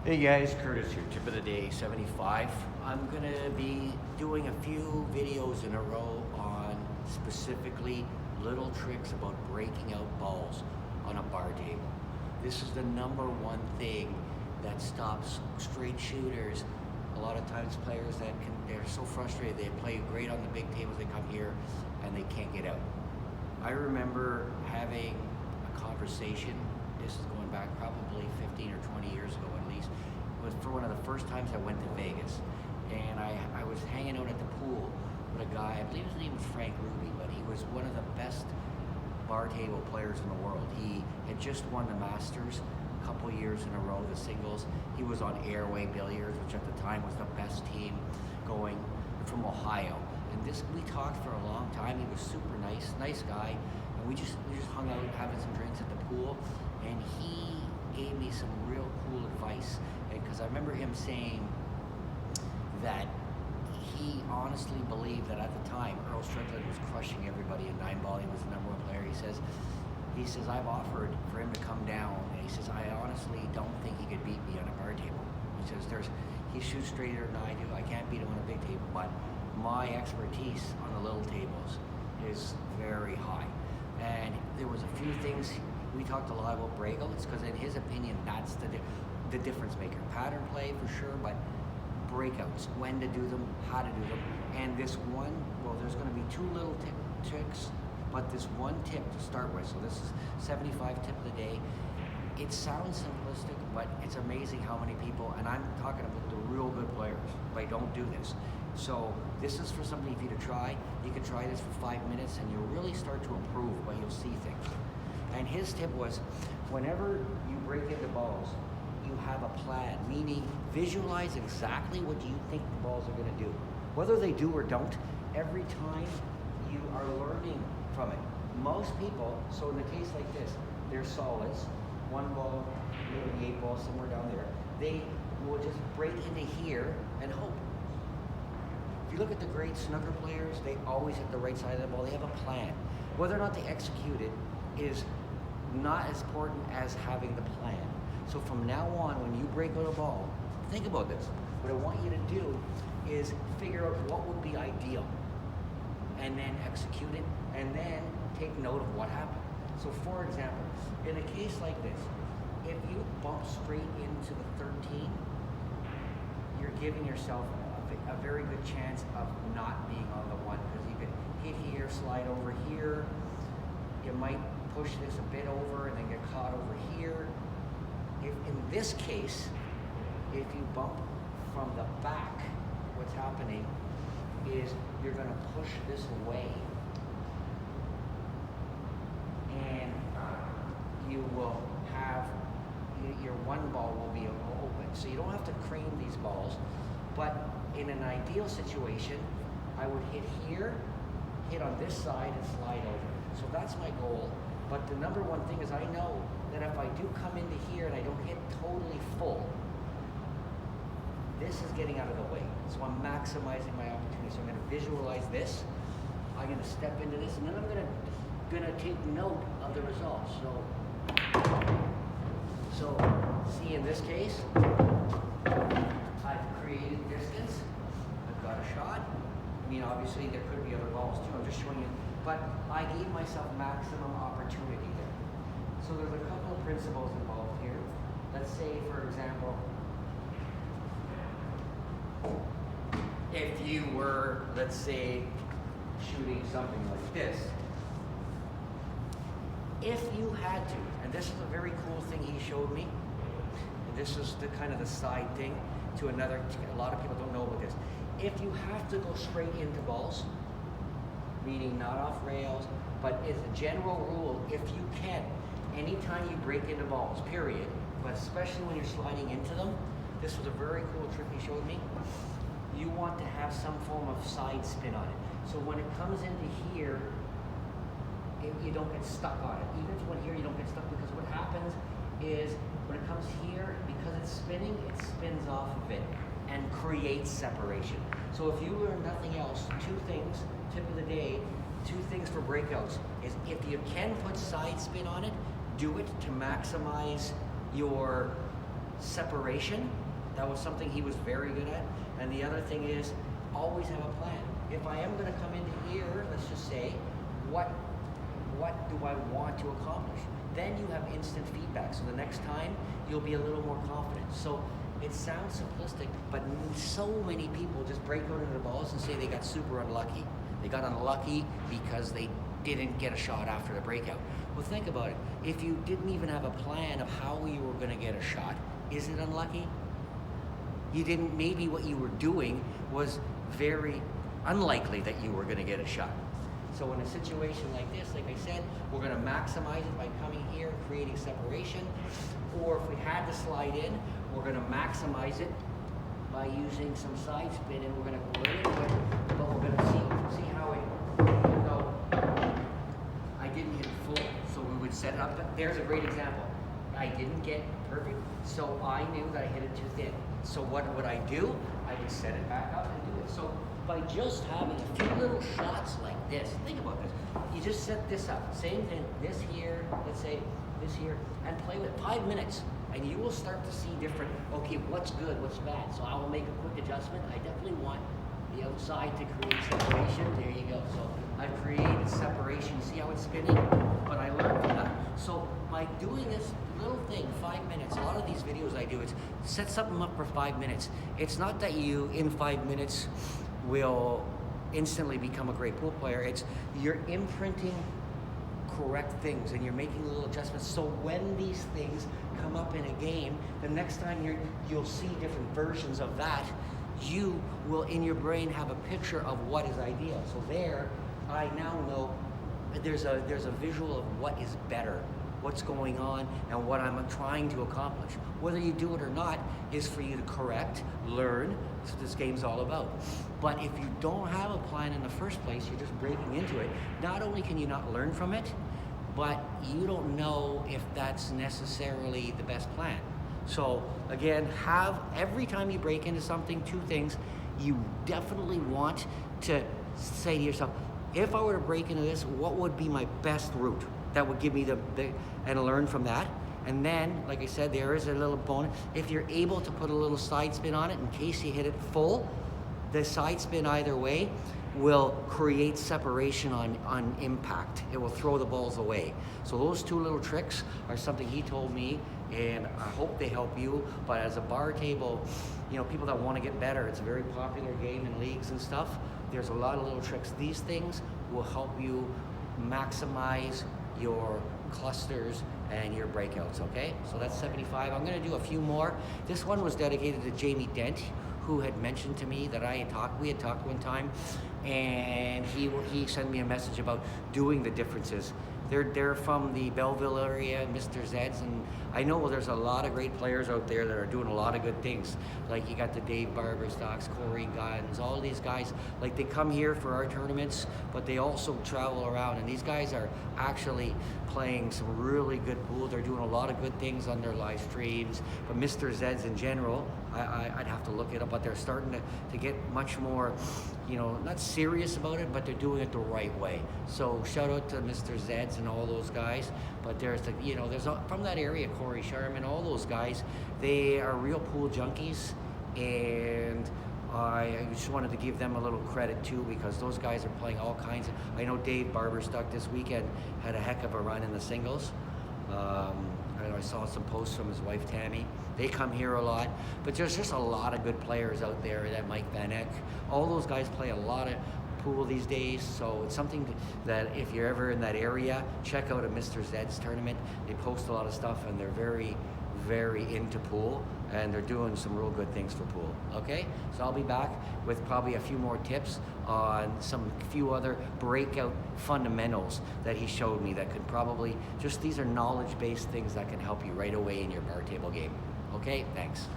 Hey guys, Curtis here, tip of the day 75. I'm gonna be doing a few videos in a row on specifically little tricks about breaking out balls on a bar table. This is the number one thing that stops straight shooters. A lot of times players they're so frustrated, they play great on the big tables, they come here and they can't get out. I remember having a conversation, this is going back probably 15 or 20 years ago at least. It was for one of the first times I went to Vegas. And I was hanging out at the pool with a guy, I believe his name was Frank Ruby, but he was one of the best bar table players in the world. He had just won the Masters a couple years in a row, the singles. He was on Airway Billiards, which at the time was the best team going, from Ohio. And we talked for a long time. He was super nice guy. And we just hung out having some drinks at the pool. And he gave me some real cool advice. Because I remember him saying that he honestly believed that at the time Earl Strickland was crushing everybody in 9-ball. He was the number one player. He says, I've offered for him to come down, and he says, I honestly don't think he could beat me on a bar table. He says, he shoots straighter than I do. I can't beat him on a big table, but my expertise on the little tables is very high. And there was a few things, we talked a lot about breakouts, because in his opinion, that's the difference maker. Pattern play for sure, but breakouts, when to do them, how to do them. And this one, well, there's going to be two little tricks, but this one tip to start with. So this is 75 tip of the day. It sounds simplistic, but it's amazing how many people, and I'm talking about the real good players, like don't do this. So this is for somebody for you to try. You can try this for 5 minutes and you'll really start to improve, but you'll see things. And his tip was, whenever you break into balls, you have a plan, meaning visualize exactly what you think the balls are going to do. Whether they do or don't, every time you are learning from it. Most people, so in the case like this, they're solids, one ball, maybe 8 balls, somewhere down there, they will just break into here and hope. If you look at the great snooker players, they always hit the right side of the ball. They have a plan. Whether or not they execute it is not as important as having the plan. So from now on, when you break out a ball, think about this. What I want you to do is figure out what would be ideal, and then execute it, and then take note of what happened. So for example, in a case like this, if you bump straight into the 13, you're giving yourself a very good chance of not being on the 1, because you could hit here, slide over here. You might push this a bit over and then get caught over here. If in this case, if you bump from the back, what's happening is you're going to push this away, and you will have your one ball will be open. So you don't have to crane these balls, but in an ideal situation, I would hit here, hit on this side, and slide over. So that's my goal. But the number one thing is I know that if I do come into here and I don't hit totally full, this is getting out of the way. So I'm maximizing my opportunity. So I'm going to visualize this. I'm going to step into this, and then I'm going to take note of the results. So see, in this case, I've created distance. I've got a shot. I mean, obviously there could be other balls too. I'm just showing you. But I gave myself maximum opportunity there. So there's a couple of principles involved here. Let's say, for example, if you were, let's say, shooting something like this, if you had to, and this is a very cool thing he showed me, and this is the kind of the side thing to another, a lot of people don't know about this. If you have to go straight into balls, meaning not off rails, but as a general rule, if you can, anytime you break into balls, period, but especially when you're sliding into them, this was a very cool trick he showed me, you want to have some form of side spin on it. So when it comes into here, you don't get stuck on it. Even when here, you don't get stuck, because what happens is when it comes here, because it's spinning, it spins off of it and creates separation. So if you learn nothing else, 2 things, tip of the day, 2 things for breakouts is if you can put side spin on it, do it to maximize your separation. That was something he was very good at. And the other thing is, always have a plan. If I am going to come into here, let's just say, what do I want to accomplish? Then you have instant feedback. So the next time, you'll be a little more confident. So it sounds simplistic, but so many people just break out into the balls and say they got super unlucky. They got unlucky because they didn't get a shot after the breakout. Well, think about it. If you didn't even have a plan of how you were going to get a shot, is it unlucky? You didn't, maybe what you were doing was very unlikely that you were going to get a shot. So in a situation like this, like I said, we're going to maximize it by coming here and creating separation. Or if we had to slide in, we're going to maximize it by using some side spin, and we're going to go into it, but we're going to see how it, even though I didn't hit full, so we would set it up. There's a great example. I didn't get perfect, so I knew that I hit it too thin. So what would I do? I would set it back up and do it. So by just having a few little shots like this, think about this. You just set this up. Same thing, this here, let's say this here, and play with it 5 minutes. And you will start to see different, okay, what's good, what's bad. So I will make a quick adjustment. I definitely want the outside to create separation. There you go. So I've created separation. You see how it's spinning? But I learned from that. So by doing this little thing, 5 minutes, a lot of these videos I do, it's set something up for 5 minutes. It's not that you, in 5 minutes, will instantly become a great pool player. It's you're imprinting correct things and you're making little adjustments. So when these things come up in a game, the next time you'll see different versions of that, you will in your brain have a picture of what is ideal. So there, I now know there's a visual of what is better, what's going on, and what I'm trying to accomplish. Whether you do it or not is for you to correct, learn. That's what this game's all about. But if you don't have a plan in the first place, you're just breaking into it. Not only can you not learn from it, but you don't know if that's necessarily the best plan. So again, every time you break into something, 2 things, you definitely want to say to yourself, if I were to break into this, what would be my best route? That would give me and learn from that. And then, like I said, there is a little bonus. If you're able to put a little side spin on it, in case you hit it full, the side spin either way will create separation on impact. It will throw the balls away. So those 2 little tricks are something he told me, and I hope they help you. But as a bar table, people that want to get better, it's a very popular game in leagues and stuff. There's a lot of little tricks. These things will help you maximize your clusters and your breakouts, okay? So that's 75. I'm gonna do a few more. This one was dedicated to Jamie Dent, who had mentioned to me that we had talked one time, and he sent me a message about doing the differences. They're from the Belleville area, Mr. Zeds, and I know there's a lot of great players out there that are doing a lot of good things. Like you got the Dave Barberstocks, Corey Guns, all these guys. Like they come here for our tournaments, but they also travel around, and these guys are actually playing some really good pool. They're doing a lot of good things on their live streams. But Mr. Zeds in general, I'd have to look it up, but they're starting to get much more, not serious about it, but they're doing it the right way. So shout out to Mr. Zeds and all those guys. But there's from that area, Corey Sharman, all those guys, they are real pool junkies, and I just wanted to give them a little credit too, because those guys are playing all kinds of. I know Dave Barberstock this weekend had a heck of a run in the singles. I saw some posts from his wife Tammy. They come here a lot, but there's just a lot of good players out there. That Mike Van Eck, all those guys play a lot of pool these days, so it's something that if you're ever in that area, check out a Mr. Zed's tournament. They post a lot of stuff, and they're very, very into pool, and they're doing some real good things for pool. Okay, so I'll be back with probably a few more tips on few other breakout fundamentals that he showed me that could probably these are knowledge-based things that can help you right away in your bar table game. Okay, thanks.